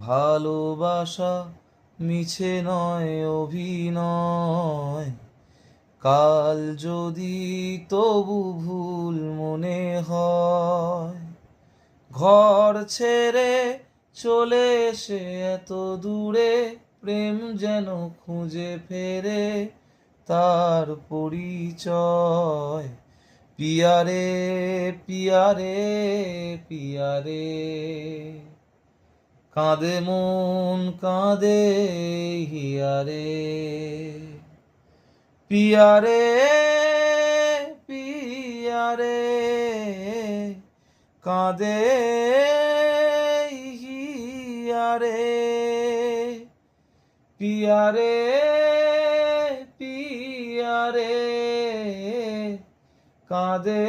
ভালোবাসা মিছে নয় অভিনয়। কাল যদি তবু ভুল মনে হয়, ঘর ছেড়ে চলে এসে এত দূরে প্রেম যেন খুঁজে ফেরে তার পরিচয়। পিয়ারে পিয়ারে পিয়ারে, কাঁদে মন কাঁদে হিয়ারে। পিয়ারে পিয়ারে, কাঁদে হিয়ারে। পিয়ারে পিয়ারে, কাঁদে